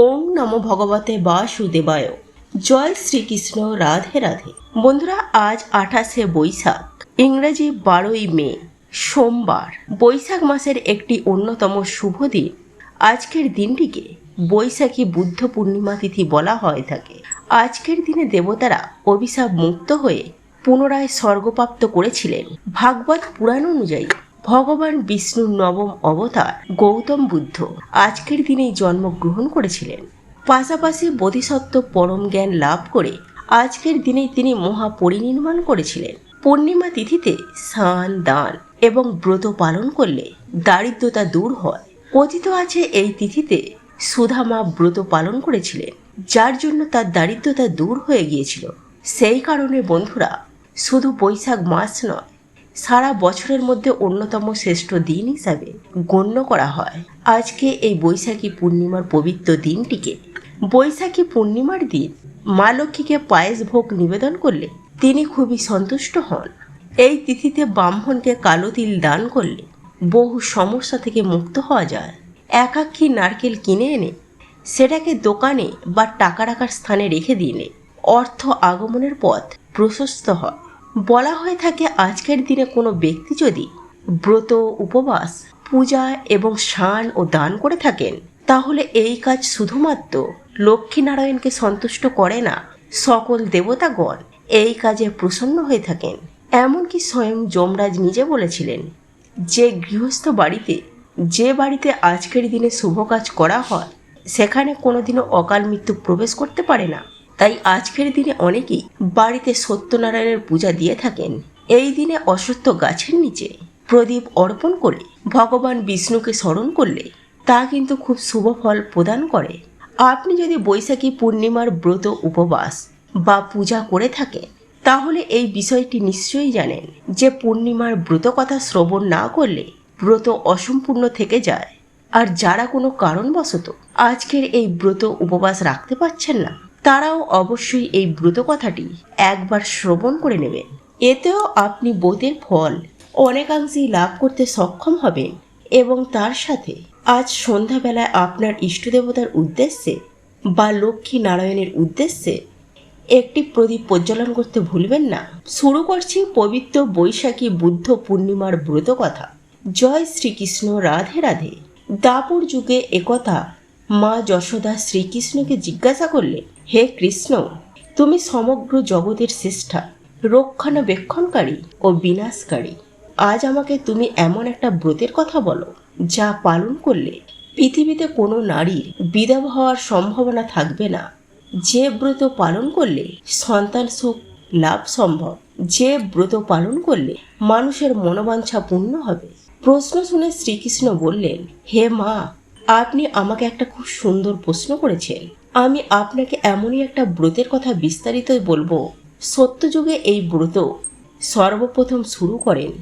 ওম নমো ভগবতে বাসুদেবায়। জয় শ্রীকৃষ্ণ। রাধে রাধে। বন্ধুরা, আজ 28শে বৈশাখ, ইংরেজি 12ই মে, সোমবার। বৈশাখ মাসের একটি অন্যতম শুভ দিন। আজকের দিনটিকে বৈশাখী বুদ্ধ পূর্ণিমা তিথি বলা হয়ে থাকে। আজকের দিনে দেবতারা অভিশাপ মুক্ত হয়ে পুনরায় স্বর্গপ্রাপ্ত করেছিলেন। ভাগবত পুরাণ অনুযায়ী ভগবান বিষ্ণুর নবম অবতার গৌতম বুদ্ধ আজকের দিনেই জন্মগ্রহণ করেছিলেন। পাশাপাশি বোধিসত্ত্ব পরম জ্ঞান লাভ করে আজকের দিনেই তিনি মহাপরিনির্বাণ করেছিলেন। পূর্ণিমা তিথিতে স্নান, দান এবং ব্রত পালন করলে দারিদ্রতা দূর হয়। কথিত আছে এই তিথিতে সুধামা ব্রত পালন করেছিলেন, যার জন্য তার দারিদ্রতা দূর হয়ে গিয়েছিল। সেই কারণে বন্ধুরা, শুধু বৈশাখ মাস নয়, সারা বছরের মধ্যে অন্যতম শ্রেষ্ঠ দিন হিসাবে গণ্য করা হয় আজকে এই বৈশাখী পূর্ণিমার পবিত্র দিনটিকে। বৈশাখী পূর্ণিমার দিন মা লক্ষ্মীকে পায়েস ভোগ নিবেদন করলে তিনি খুবই সন্তুষ্ট হন। এই তিথিতে ব্রাহ্মণকে কালো তিল দান করলে বহু সমস্যা থেকে মুক্ত হওয়া যায়। একাক্ষী নারকেল কিনে এনে সেটাকে দোকানে বা টাকা রাখার স্থানে রেখে দিলে অর্থ আগমনের পথ প্রশস্ত হয়। বলা হয়ে থাকে আজকের দিনে কোনো ব্যক্তি যদি ব্রত, উপবাস, পূজা এবং স্নান ও দান করে থাকেন, তাহলে এই কাজ শুধুমাত্র লক্ষ্মীনারায়ণকে সন্তুষ্ট করে না, সকল দেবতাগণ এই কাজে প্রসন্ন হয়ে থাকেন। এমনকি স্বয়ং যমরাজ নিজে বলেছিলেন যে বাড়িতে আজকের দিনে শুভ কাজ করা হয় সেখানে কোনোদিনও অকাল মৃত্যু প্রবেশ করতে পারে না। তাই আজকের দিনে অনেকেই বাড়িতে সত্যনারায়ণের পূজা দিয়ে থাকেন। এই দিনে অশ্বত্থ গাছের নিচে প্রদীপ অর্পণ করে ভগবান বিষ্ণুকে স্মরণ করলে তা কিন্তু খুব শুভ ফল প্রদান করে। আপনি যদি বৈশাখী পূর্ণিমার ব্রত, উপবাস বা পূজা করে থাকেন, তাহলে এই বিষয়টি নিশ্চয়ই জানেন যে পূর্ণিমার ব্রত কথা শ্রবণ না করলে ব্রত অসম্পূর্ণ থেকে যায়। আর যারা কোনো কারণবশত আজকের এই ব্রত, উপবাস রাখতে পারছেন না, তারাও অবশ্যই এই ব্রত কথাটি একবার শ্রবণ করে নেবেন। এতেও আপনি ব্রতের ফল অনেকাংশেই লাভ করতে সক্ষম হবেন। এবং তার সাথে আজ সন্ধ্যাবেলায় আপনার ইষ্টদেবতার উদ্দেশ্যে বা লক্ষ্মী নারায়ণের উদ্দেশ্যে একটি প্রদীপ প্রজ্বলন করতে ভুলবেন না। শুরু করছি পবিত্র বৈশাখী বুদ্ধ পূর্ণিমার ব্রত কথা। জয় শ্রীকৃষ্ণ। রাধে রাধে। দ্বাপর যুগে একথা মা যশোদা শ্রীকৃষ্ণকে জিজ্ঞাসা করলে, হে কৃষ্ণ, তুমি সমগ্র জগতের শ্রেষ্ঠা, রক্ষণাবেক্ষণকারী ও বিনাশকারী। আজ আমাকে তুমি এমন একটা ব্রতের কথা বলো যা পালন করলে পৃথিবীতে কোনো নারীর বিধবা হওয়ার সম্ভাবনা থাকবে না, যে ব্রত পালন করলে সন্তান সুখ লাভ সম্ভব, যে ব্রত পালন করলে মানুষের মনোবাঞ্ছা পূর্ণ হবে। প্রশ্ন শুনে শ্রীকৃষ্ণ বললেন, হে মা, আপনি আমাকে একটা খুব সুন্দর প্রশ্ন করেছেন। আমি আপনাকে এমনই একটা ব্রতের কথা বিস্তারিত বলবো। সত্যযুগে এই ব্রত সর্বপ্রথম শুরু করেন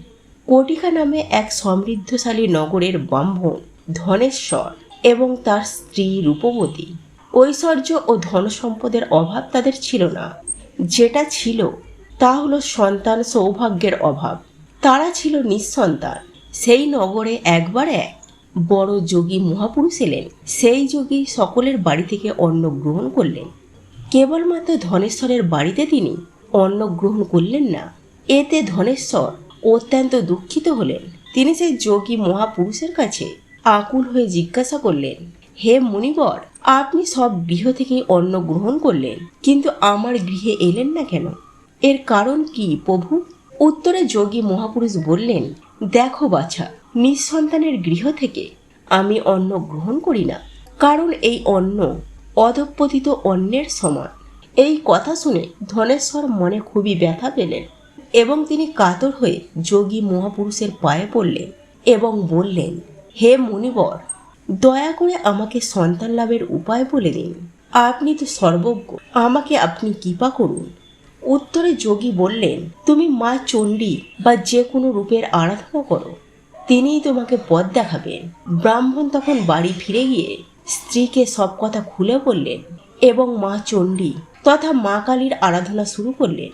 কটিকা নামে এক সমৃদ্ধশালী নগরের ব্রাহ্মণ ধনেশ্বর এবং তার স্ত্রী রূপবতী। ঐশ্বর্য ও ধনসম্পদের অভাব তাদের ছিল না। যেটা ছিল তা হলো সন্তান সৌভাগ্যের অভাব। তারা ছিল নিঃসন্তান। সেই নগরে একবার এক বড় যোগী মহাপুরুষ এলেন। সেই যোগী সকলের বাড়ি থেকে অন্ন গ্রহণ করলেন। কেবলমাত্র ধনেশ্বরের বাড়িতে তিনি অন্ন গ্রহণ করলেন না। এতে ধনেশ্বর অত্যন্ত দুঃখিত হলেন। তিনি সেই যোগী মহাপুরুষের কাছে আকুল হয়ে জিজ্ঞাসা করলেন, হে মুনিবর, আপনি সব গৃহ থেকেই অন্ন গ্রহণ করলেন, কিন্তু আমার গৃহে এলেন না কেন? এর কারণ কি প্রভু? উত্তরে যোগী মহাপুরুষ বললেন, দেখো বাছা, নিঃসন্তানের গৃহ থেকে আমি অন্ন গ্রহণ করি না, কারণ এই অন্ন অধঃপতিত অন্নের সমান। এই কথা শুনে ধনেশ্বর মনে খুবই ব্যথা পেলেন এবং তিনি কাতর হয়ে যোগী মহাপুরুষের পায়ে পড়লেন এবং বললেন, হে মুনিবর, দয়া করে আমাকে সন্তান লাভের উপায় বলে দিন। আপনি তো সর্বজ্ঞ, আমাকে আপনি কৃপা করুন। উত্তরে যোগী বললেন, তুমি মা চণ্ডী বা যে কোনো রূপের আরাধনা করো, তিনিই তোমাকে পথ দেখাবেন। ব্রাহ্মণ তখন বাড়ি ফিরে গিয়ে স্ত্রীকে সব কথা খুলে বললেন এবং মা চণ্ডী তথা মা কালীর আরাধনা শুরু করলেন।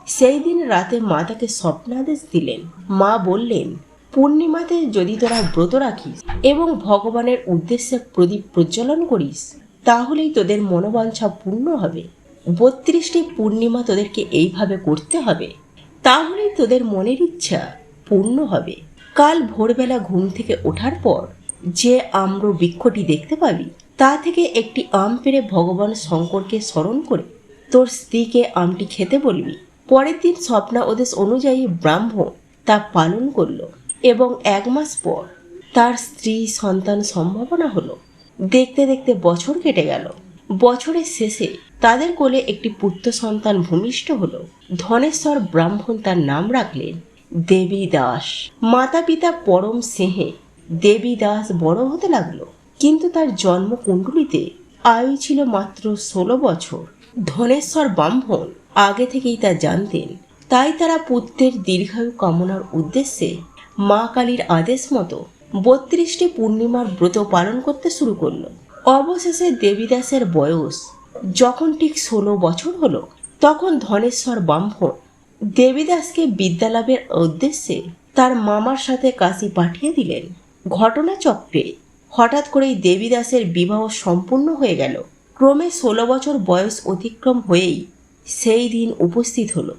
সেই দিন রাতে মা তাকে স্বপ্নাদেশ দিলেন। মা বললেন, পূর্ণিমাতে যদি তোরা ব্রত রাখিস এবং ভগবানের উদ্দেশ্যে প্রদীপ প্রজ্বলন করিস, তাহলেই তোদের মনোবাঞ্ছা পূর্ণ হবে। 32টি পূর্ণিমা তোদেরকে এইভাবে করতে হবে, তাহলেই তোদের মনের ইচ্ছা পূর্ণ হবে। কাল ভোরবেলা ঘুম থেকে ওঠার পর যে আম্র বৃক্ষটি দেখতে পাবি, তা থেকে একটি আম পেড়ে ভগবান শঙ্করকে স্মরণ করে তোর স্ত্রীকে আমটি খেতে বলবি। পরের দিন স্বপ্নাদেশ অনুযায়ী ব্রাহ্মণ তা পালন করলো এবং 1 মাস পর তার স্ত্রী সন্তান সম্ভাবনা হলো। দেখতে দেখতে বছর কেটে গেল। বছরের শেষে তাদের কোলে একটি পুত্র সন্তান ভূমিষ্ঠ হলো। ধনেশ্বর ব্রাহ্মণ তার নাম রাখলেন দেবী দাস। মাতা পিতা পরম স্নেহে দেবী দাস বড় হতে লাগলো, কিন্তু তার জন্মকুণ্ডলিতে আয়ু ছিল মাত্র 16 বছর। ধনেশ্বর ব্রাহ্মণ আগে থেকেই তা জানতেন, তাই তারা পুত্রের দীর্ঘায়ু কামনার উদ্দেশ্যে মা কালীর আদেশ মতো 32টি পূর্ণিমার ব্রত পালন করতে শুরু করলো। অবশেষে দেবীদাসের বয়স যখন ঠিক 16 বছর হলো, তখন ধনেশ্বর ব্রাহ্মণ দেবীদাসকে বিদ্যালাভের উদ্দেশ্যে তার মামার সাথে কাশী পাঠিয়ে দিলেন। ঘটনাচক্রে হঠাৎ করেই দেবীদাসের বিবাহ সম্পূর্ণ হয়ে গেল। ক্রমে 16 বছর বয়স অতিক্রম হয়েই সেই দিন উপস্থিত হলো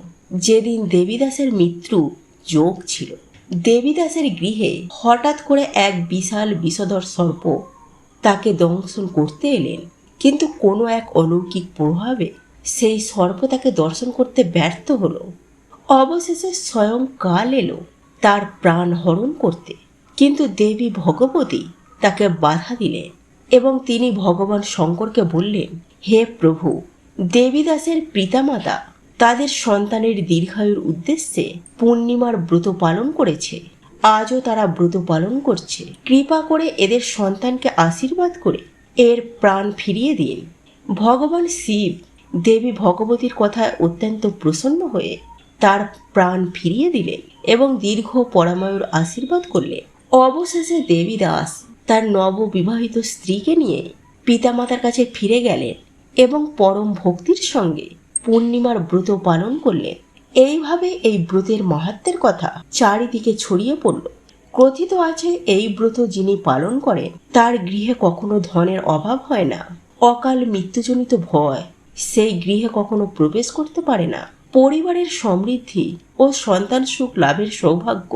যেদিন দেবীদাসের মৃত্যু যোগ ছিল। দেবীদাসের গৃহে হঠাৎ করে এক বিশাল বিষধর সর্প তাকে দংশন করতে এলেন, কিন্তু কোনো এক অলৌকিক প্রভাবে সেই সর্প তাকে দর্শন করতে ব্যর্থ হলো। অবশেষে স্বয়ং কাল এলো তার প্রাণ হরণ করতে, কিন্তু দেবী ভগবতী তাকে বাধা দিলেন এবং তিনি ভগবান শঙ্করকে বললেন, হে প্রভু, দেবীদাসের পিতামাতা তাদের সন্তানের দীর্ঘায়ুর উদ্দেশ্যে পূর্ণিমার ব্রত পালন করেছে। আজও তারা ব্রত পালন করছে। কৃপা করে এদের সন্তানকে আশীর্বাদ করে এর প্রাণ ফিরিয়ে দিন। ভগবান শিব দেবী ভগবতীর কথায় অত্যন্ত প্রসন্ন হয়ে তার প্রাণ ফিরিয়ে দিলেন এবং দীর্ঘ পরাময়ুর আশীর্বাদ করলেন। অবশেষে দেবীদাস তার নববিবাহিত স্ত্রীকে নিয়ে পিতামাতার কাছে ফিরে গেলেন এবং পরম ভক্তির সঙ্গে পূর্ণিমার ব্রত পালন করলেন। এইভাবে এই ব্রতের মাহাত্ম্যের কথা চারিদিকে ছড়িয়ে পড়ল। কথিত আছে এই ব্রত যিনি পালন করেন তার গৃহে কখনো ধনের অভাব হয় না। অকাল মৃত্যুজনিত ভয় সেই গৃহে কখনো প্রবেশ করতে পারে না। পরিবারের সমৃদ্ধি ও সন্তান সুখ লাভের সৌভাগ্য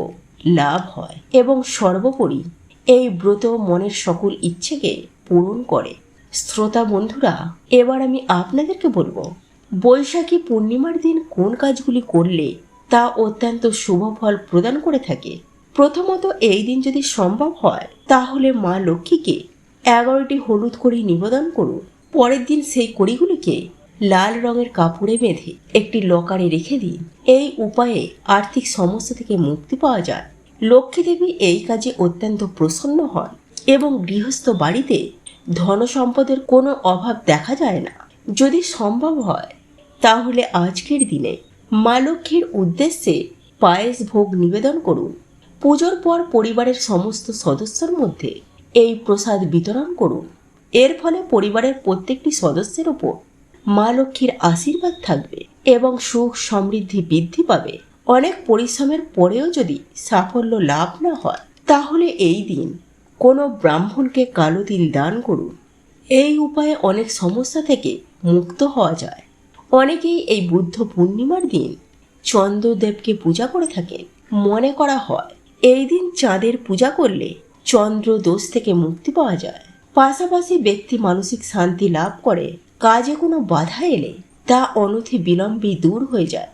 লাভ হয় এবং সর্বোপরি এই ব্রত মনের সকল ইচ্ছেকে পূরণ করে। শ্রোতা বন্ধুরা, এবার আমি আপনাদেরকে বলবো বৈশাখী পূর্ণিমার দিন কোন কাজগুলি করলে তা অত্যন্ত শুভ ফল প্রদান করে থাকে। প্রথমত, এই দিন যদি সম্ভব হয় তাহলে মা লক্ষ্মীকে 11টি হলুদ কড়ি নিবেদন করুন। পরের দিন সেই কড়িগুলিকে লাল রঙের কাপড়ে বেঁধে একটি লকারে রেখে দিন। এই উপায়ে আর্থিক সমস্যা থেকে মুক্তি পাওয়া যায়। লক্ষ্মী দেবী এই কাজে অত্যন্ত প্রসন্ন হন এবং গৃহস্থ বাড়িতে ধন সম্পদের কোনো অভাব দেখা যায় না। যদি সম্ভব হয় তাহলে আজকের দিনে মা লক্ষ্মীর উদ্দেশ্যে পায়েস ভোগ নিবেদন করুন। পুজোর পর পরিবারের সমস্ত সদস্যের মধ্যে এই প্রসাদ বিতরণ করুন। এর ফলে পরিবারের প্রত্যেকটি সদস্যের উপর মা লক্ষ্মীর আশীর্বাদ থাকবে এবং সুখ সমৃদ্ধি বৃদ্ধি পাবে। অনেক পরিশ্রমের পরেও যদি সাফল্য লাভ না হয় তাহলে এই দিন কোনো ব্রাহ্মণকে কালো তিল দান করুন। এই উপায়ে অনেক সমস্যা থেকে মুক্ত হওয়া যায়। অনেকেই এই বুদ্ধ পূর্ণিমার দিন চন্দ্রদেবকে পূজা করে থাকেন। মনে করা হয় এই দিন চাঁদের পূজা করলে চন্দ্র দোষ থেকে মুক্তি পাওয়া যায়। পাশাপাশি ব্যক্তি মানসিক শান্তি লাভ করে। কাজে কোনো বাধা এলে তা অনতি বিলম্বে দূর হয়ে যায়।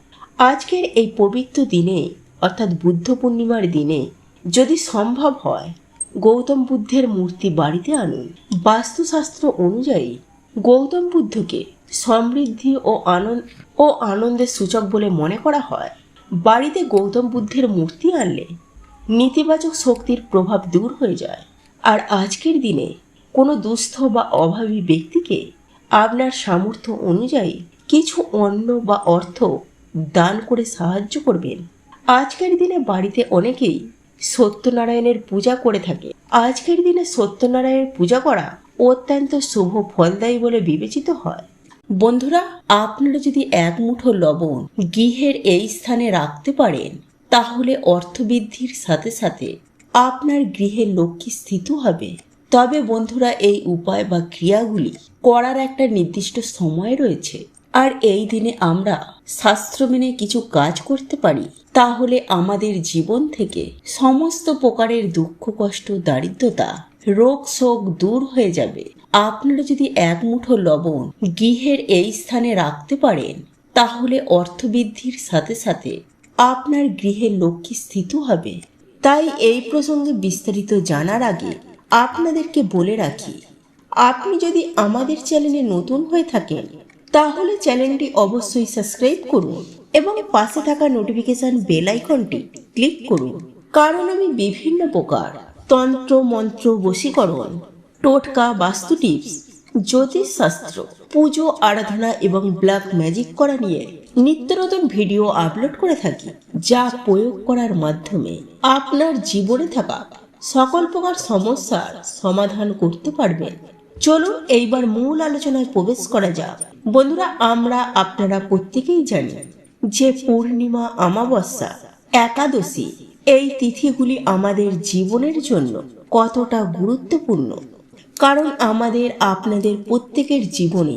আজকের এই পবিত্র দিনে অর্থাৎ বুদ্ধ পূর্ণিমার দিনে যদি সম্ভব হয় গৌতম বুদ্ধের মূর্তি বাড়িতে আনুন। বাস্তুশাস্ত্র অনুযায়ী গৌতম বুদ্ধকে সমৃদ্ধি ও আনন্দের সূচক বলে মনে করা হয়। বাড়িতে গৌতম বুদ্ধের মূর্তি আনলে নেতিবাচক শক্তির প্রভাব দূর হয়ে যায়। আর আজকের দিনে কোনো দুস্থ বা অভাবী ব্যক্তিকে আপনার সামর্থ্য অনুযায়ী কিছু অন্ন বা অর্থ দান করে সাহায্য করবেন। আজকের দিনে বাড়িতে অনেকেই সত্যনারায়ণের পূজা করে থাকে। আজকের দিনে সত্যনারায়ণের পূজা করা অত্যন্ত শুভ ফলদায়ী বলে বিবেচিত হয়। বন্ধুরা, আপনারা যদি 1 মুঠো লবণ গৃহের এই স্থানে রাখতে পারেন তাহলে অর্থবৃদ্ধির সাথে সাথে আপনার গৃহে লক্ষ্মী স্থিত হবে। তবে বন্ধুরা, এই উপায় বা ক্রিয়াগুলি করার একটা নির্দিষ্ট সময় রয়েছে, আর এই দিনে আমরা শাস্ত্র মেনে কিছু কাজ করতে পারি, তাহলে আমাদের জীবন থেকে সমস্ত প্রকারের দুঃখ কষ্ট দারিদ্রতা রোগ শোক দূর হয়ে যাবে। আপনারা যদি এক মুঠো লবণ গৃহের এই স্থানে রাখতে পারেন, তাহলে অর্থবৃদ্ধির সাথে সাথে আপনার গৃহে লক্ষ্মী স্থিত হবে। তাই এই প্রসঙ্গে বিস্তারিত জানার আগে আপনাদেরকে বলে রাখি, আপনি যদি আমাদের চ্যানেলে নতুন হয়ে থাকেন, তাহলে চ্যানেলটি অবশ্যই সাবস্ক্রাইব করুন এবং পাশে থাকা নোটিফিকেশন বেল আইকনটি ক্লিক করুন। কারণ আমি বিভিন্ন প্রকার তন্ত্র মন্ত্র বশীকরণ, টোটকা, বাস্তু টিপস, জ্যোতিষশাস্ত্র, পুজো আরাধনা এবং ব্ল্যাক ম্যাজিক করা নিয়ে নিত্য নতুন ভিডিও আপলোড করে থাকি, যা প্রয়োগ করার মাধ্যমে আপনার জীবনে থাকা সকল প্রকার সমস্যার সমাধান করতে পারবেন। চলুন এইবার মূল আলোচনায় প্রবেশ করা যাক। বন্ধুরা, আপনারা প্রত্যেকেই জানি যে পূর্ণিমা, অমাবস্যা, একাদশী এই তিথিগুলি আমাদের জীবনের জন্য কতটা গুরুত্বপূর্ণ, কারণ আপনাদের প্রত্যেকের জীবনে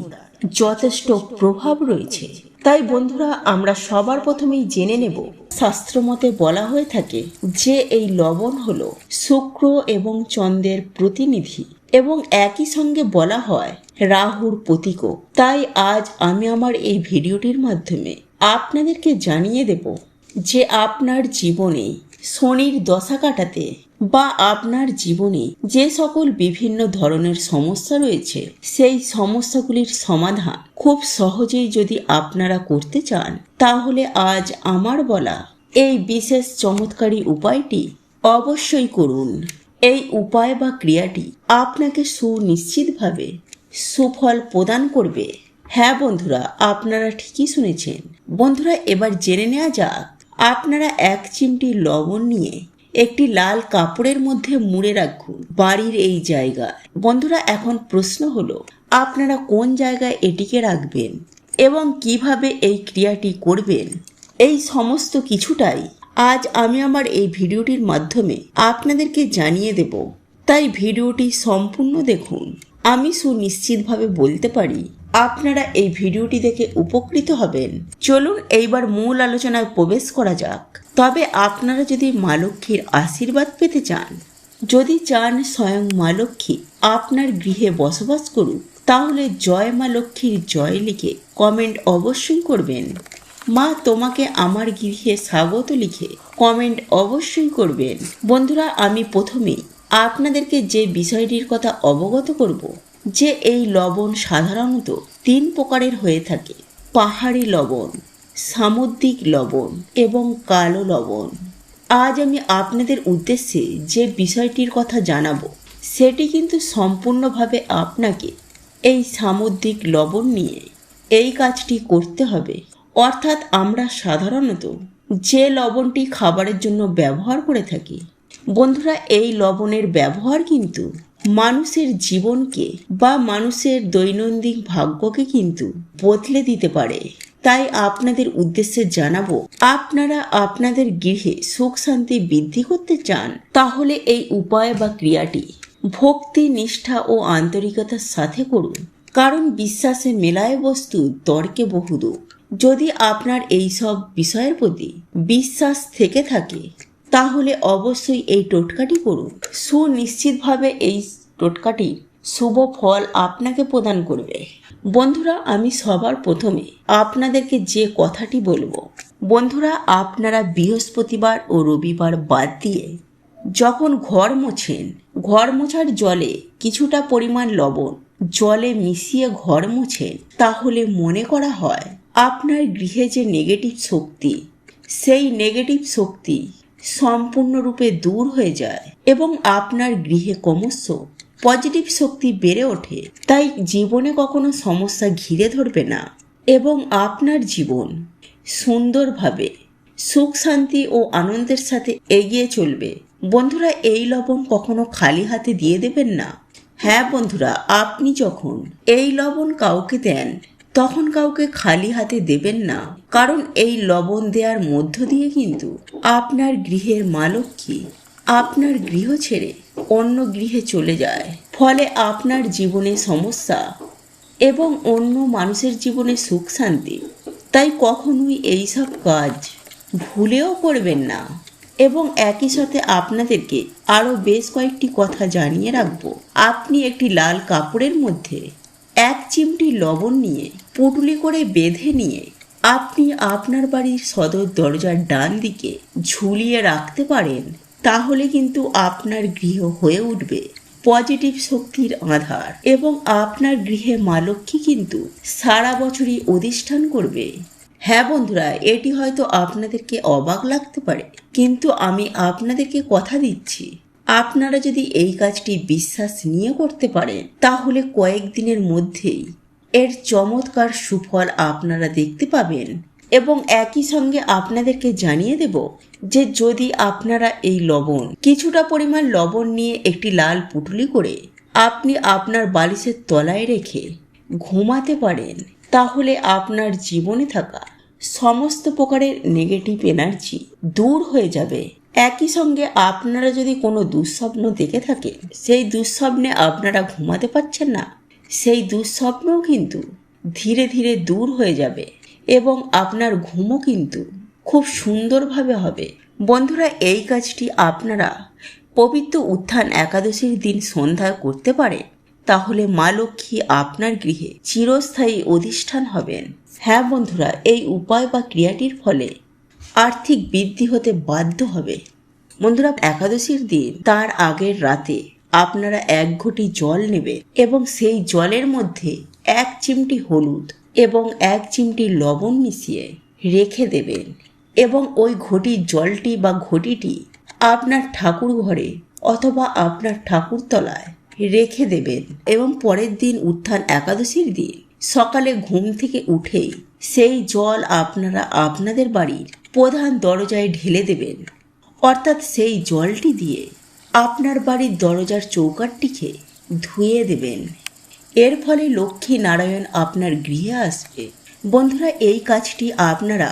যথেষ্ট প্রভাব রয়েছে। তাই বন্ধুরা, আমরা সবার প্রথমেই জেনে নেব, শাস্ত্রমতে বলা হয়ে থাকে যে এই লবণ হলো শুক্র এবং চন্দ্রের প্রতিনিধি এবং একই সঙ্গে বলা হয় রাহুর প্রতীকও। তাই আজ আমি আমার এই ভিডিওটির মাধ্যমে আপনাদেরকে জানিয়ে দেব যে আপনার জীবনে শনির দশা কাটাতে বা আপনার জীবনে যে সকল বিভিন্ন ধরনের সমস্যা রয়েছে, সেই সমস্যাগুলির সমাধান খুব সহজেই যদি আপনারা করতে চান, তাহলে আজ আমার বলা এই বিশেষ চমৎকারী উপায়টি অবশ্যই করুন। এই উপায় বা ক্রিয়াটি আপনাকে সুনিশ্চিতভাবে সুফল প্রদান করবে। হ্যাঁ বন্ধুরা, আপনারা ঠিকই শুনেছেন। বন্ধুরা, এবার জেনে নেওয়া যাক, আপনারা 1 চিমটি লবণ নিয়ে একটি লাল কাপড়ের মধ্যে মুড়ে রাখুন বাড়ির এই জায়গায়। বন্ধুরা, এখন প্রশ্ন হলো, আপনারা কোন জায়গায় এটিকে রাখবেন এবং কিভাবে এই ক্রিয়াটি করবেন, এই সমস্ত কিছুটাই আজ আমি আমার এই ভিডিওটির মাধ্যমে আপনাদেরকে জানিয়ে দেব। তাই ভিডিওটি সম্পূর্ণ দেখুন। আমি সুনিশ্চিতভাবে বলতে পারি আপনারা এই ভিডিওটি দেখে উপকৃত হবেন। চলুন এইবার মূল আলোচনায় প্রবেশ করা যাক। তবে আপনারা যদি মা লক্ষ্মীর আশীর্বাদ পেতে চান, যদি চান স্বয়ং মা লক্ষ্মী আপনার গৃহে বসবাস করুক, তাহলে জয় মা লক্ষ্মীর জয় লিখে কমেন্ট অবশ্যই করবেন। মা তোমাকে আমার গৃহে স্বাগত লিখে কমেন্ট অবশ্যই করবেন। বন্ধুরা, আমি প্রথমেই আপনাদেরকে যে বিষয়টির কথা অবগত করব, যে এই লবণ সাধারণত 3 প্রকারের হয়ে থাকে: পাহাড়ি লবণ, সামুদ্রিক লবণ এবং কালো লবণ। আজ আমি আপনাদের উদ্দেশ্যে যে বিষয়টির কথা জানাবো, সেটি কিন্তু সম্পূর্ণভাবে আপনাকে এই সামুদ্রিক লবণ নিয়ে এই কাজটি করতে হবে। অর্থাৎ আমরা সাধারণত যে লবণটি খাবারের জন্য ব্যবহার করে থাকি, বন্ধুরা, এই লবণের ব্যবহার কিন্তু মানুষের জীবনকে বা মানুষের দৈনন্দিন ভাগ্যকে কিন্তু বদলে দিতে পারে। তাই আপনাদের উদ্দেশ্যে জানাবো, আপনারা আপনাদের গৃহে সুখ শান্তি বৃদ্ধি করতে চান, তাহলে এই উপায় বা ক্রিয়াটি ভক্তি, নিষ্ঠা ও আন্তরিকতার সাথে করুন। কারণ বিশ্বাসে মেলায় বস্তু, তর্কে বহুদূর। যদি আপনার এই সব বিষয়ের প্রতি বিশ্বাস থেকে থাকে, তাহলে অবশ্যই এই টোটকাটি করুন। সুনিশ্চিতভাবে এই টোটকাটি শুভ ফল আপনাকে প্রদান করবে। বন্ধুরা, আমি সবার প্রথমে আপনাদেরকে যে কথাটি বলবো, বন্ধুরা, আপনারা বৃহস্পতিবার ও রবিবার বাদ দিয়ে যখন ঘর মোছেন, ঘর মোছার জলে কিছুটা পরিমাণ লবণ জলে মিশিয়ে ঘর মোছেন, তাহলে মনে করা হয় আপনার গৃহে যে নেগেটিভ শক্তি, সেই নেগেটিভ শক্তি সম্পূর্ণরূপে দূর হয়ে যায় এবং আপনার গৃহে ক্রমশ পজিটিভ শক্তি বেড়ে ওঠে। তাই জীবনে কখনো সমস্যা ঘিরে ধরবে না এবং আপনার জীবন সুন্দরভাবে সুখ শান্তি ও আনন্দের সাথে এগিয়ে চলবে। বন্ধুরা, এই লবণ কখনো খালি হাতে দিয়ে দেবেন না। হ্যাঁ বন্ধুরা, আপনি যখন এই লবণ কাউকে দেন, তখন কাউকে খালি হাতে দেবেন না। কারণ এই লবণ দেওয়ার মধ্য দিয়ে কিন্তু আপনার গৃহের মা লক্ষ্মী আপনার গৃহ ছেড়ে অন্য গৃহে চলে যায়। ফলে আপনার জীবনে সমস্যা এবং অন্য মানুষের জীবনে সুখ শান্তি। তাই কখনোই এইসব কাজ ভুলেও করবেন না। এবং একই সাথে আপনাদেরকে আরও বেশ কয়েকটি কথা জানিয়ে রাখবো। আপনি একটি লাল কাপড়ের মধ্যে 1 চিমটি লবণ নিয়ে পুটুলি করে বেঁধে নিয়ে আপনি আপনার বাড়ির সদর দরজার ডান দিকে ঝুলিয়ে রাখতে পারেন। তাহলে কিন্তু আপনার গৃহ হয়ে উঠবে পজিটিভ শক্তির আধার এবং আপনার গৃহে মা লক্ষ্মী কিন্তু সারা বছরই অধিষ্ঠান করবে। হ্যাঁ বন্ধুরা, এটি হয়তো আপনাদেরকে অবাক লাগতে পারে, কিন্তু আমি আপনাদেরকে কথা দিচ্ছি, আপনারা যদি এই কাজটি বিশ্বাস নিয়ে করতে পারেন তাহলে কয়েকদিনের মধ্যেই এর চমৎকার সুফল আপনারা দেখতে পাবেন। এবং একই সঙ্গে আপনাদেরকে জানিয়ে দেব যে যদি আপনারা এই কিছুটা পরিমাণ লবণ নিয়ে একটি লাল পুটুলি করে আপনি আপনার বালিশের তলায় রেখে ঘুমাতে পারেন, তাহলে আপনার জীবনে থাকা সমস্ত প্রকারের নেগেটিভ এনার্জি দূর হয়ে যাবে। একই সঙ্গে আপনারা যদি কোনো দুঃস্বপ্ন দেখে থাকেন, সেই দুঃস্বপ্নে আপনারা ঘুমাতে পারছেন না, সেই দুঃস্বপ্নও কিন্তু ধীরে ধীরে দূর হয়ে যাবে এবং আপনার ঘুমও কিন্তু খুব সুন্দরভাবে হবে। বন্ধুরা, এই কাজটি আপনারা পবিত্র উত্থান একাদশীর দিন সন্ধ্যায় করতে পারে, তাহলে মা লক্ষ্মী আপনার গৃহে চিরস্থায়ী অধিষ্ঠান হবেন। হ্যাঁ বন্ধুরা, এই উপায় বা ক্রিয়াটির ফলে আর্থিক বৃদ্ধি হতে বাধ্য হবে। বন্ধুরা, একাদশীর দিন তার আগের রাতে আপনারা 1 ঘটি জল নেবে এবং সেই জলের মধ্যে 1 চিমটি হলুদ এবং 1 চিমটি লবণ মিশিয়ে রেখে দেবেন এবং ওই ঘটির জলটি বা ঘটিটি আপনার ঠাকুর ঘরে অথবা আপনার ঠাকুরতলায় রেখে দেবেন এবং পরের দিন উত্থান একাদশীর দিন সকালে ঘুম থেকে উঠেই সেই জল আপনারা আপনাদের বাড়ির প্রধান দরজায় ঢেলে দেবেন। অর্থাৎ সেই জলটি দিয়ে আপনার বাড়ির দরজার চৌকাঠটিকে ধুয়ে দেবেন। এর ফলে লক্ষ্মী নারায়ণ আপনার গৃহে আসবে। বন্ধুরা, এই কাজটি আপনারা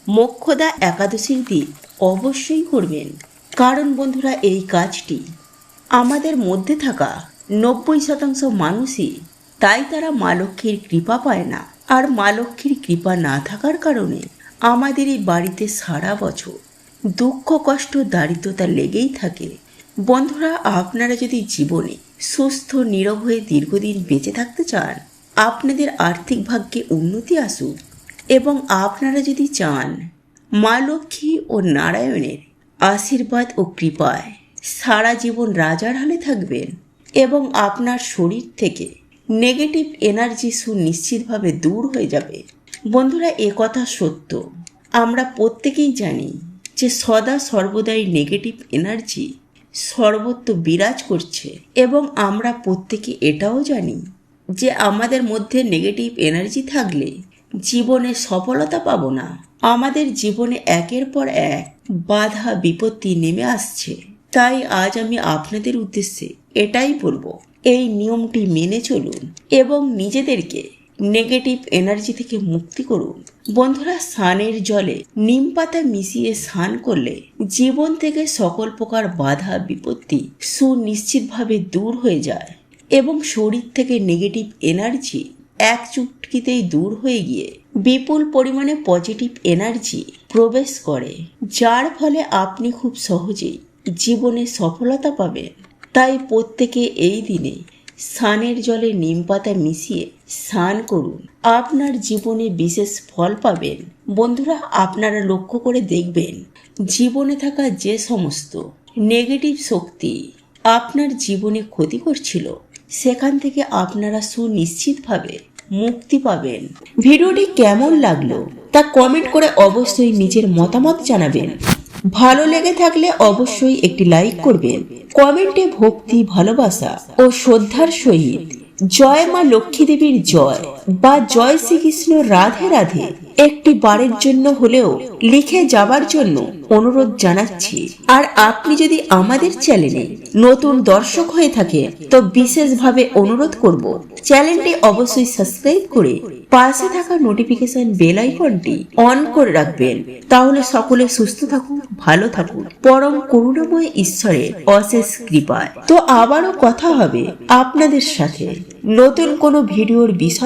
মোক্ষদা একাদশীর দিন অবশ্যই করবেন, কারণ বন্ধুরা এই কাজটি আমাদের মধ্যে থাকা 90% মানুষই তাই তারা মা লক্ষ্মীর কৃপা পায় না। আর মা লক্ষ্মীর কৃপা না থাকার কারণে আমাদের এই বাড়িতে সারা বছর দুঃখ কষ্ট দারিদ্রতা লেগেই থাকে। বন্ধুরা, আপনারা যদি জীবনে সুস্থ নীরব হয়ে দীর্ঘদিন বেঁচে থাকতে চান, আপনাদের আর্থিক ভাগ্যে উন্নতি আসুক এবং আপনারা যদি চান মা লক্ষ্মী ও নারায়ণের আশীর্বাদ ও কৃপায় সারা জীবন রাজার হালে থাকবেন এবং আপনার শরীর থেকে নেগেটিভ এনার্জি সুনিশ্চিতভাবে দূর হয়ে যাবে। বন্ধুরা, এ কথা সত্য, আমরা প্রত্যেকেই জানি যে সদা সর্বদাই নেগেটিভ এনার্জি সর্বত্র বিরাজ করছে এবং আমরা প্রত্যেকে এটাও জানি যে আমাদের মধ্যে নেগেটিভ এনার্জি থাকলে জীবনে সফলতা পাবো না। আমাদের জীবনে একের পর এক বাধা বিপত্তি নেমে আসছে। তাই আজ আমি আপনাদের উদ্দেশ্যে এটাই বলবো, এই নিয়মটি মেনে চলুন এবং নিজেদেরকে নেগেটিভ এনার্জি থেকে মুক্তি করুন। বন্ধুরা, স্নানের জলে নিম পাতা মিশিয়ে স্নান করলে জীবন থেকে সকল প্রকার বাধা বিপত্তি সুনিশ্চিতভাবে দূর হয়ে যায় এবং শরীর থেকে নেগেটিভ এনার্জি এক চুটকিতেই দূর হয়ে গিয়ে বিপুল পরিমাণে পজিটিভ এনার্জি প্রবেশ করে, যার ফলে আপনি খুব সহজেই জীবনে সফলতা পাবেন। তাই প্রত্যেকে এই দিনে স্নানের জলে নিম পাতা মিশিয়ে স্নান করুন, আপনার জীবনে বিশেষ ফল পাবেন। বন্ধুরা, আপনারা লক্ষ্য করে দেখবেন জীবনে থাকা যে সমস্ত নেগেটিভ শক্তি আপনার জীবনে ক্ষতি করছিল, সেখান থেকে আপনারা সুনিশ্চিতভাবে মুক্তি পাবেন। ভিডিওটি কেমন লাগলো তা কমেন্ট করে অবশ্যই নিজের মতামত জানাবেন। ভালো লেগে থাকলে অবশ্যই একটি লাইক করবেন। কমেন্টে ভক্তি, ভালোবাসা ও শ্রদ্ধার সহিত জয় মা লক্ষ্মী দেবীর জয় বা জয় শ্রীকৃষ্ণ রাধে রাধে একটি বারের জন্য হলেও লিখে যাবার জন্য অনুরোধ জানাচ্ছি। আর আপনি যদি আমাদের চ্যানেলে নতুন দর্শক হয়ে থাকে তো বিশেষভাবে অনুরোধ করব চ্যানেলটি অবশ্যই সাবস্ক্রাইব করে পাশে থাকা নোটিফিকেশন বেল আইকনটি অন করে রাখবেন। তাহলে সকলে সুস্থ থাকুন, ভালো থাকুন, পরম করুণাময় ঈশ্বরের অশেষ কৃপায়। তো আবারও কথা হবে আপনাদের সাথে নতুন কোনো ভিডিওর বিষয়ে।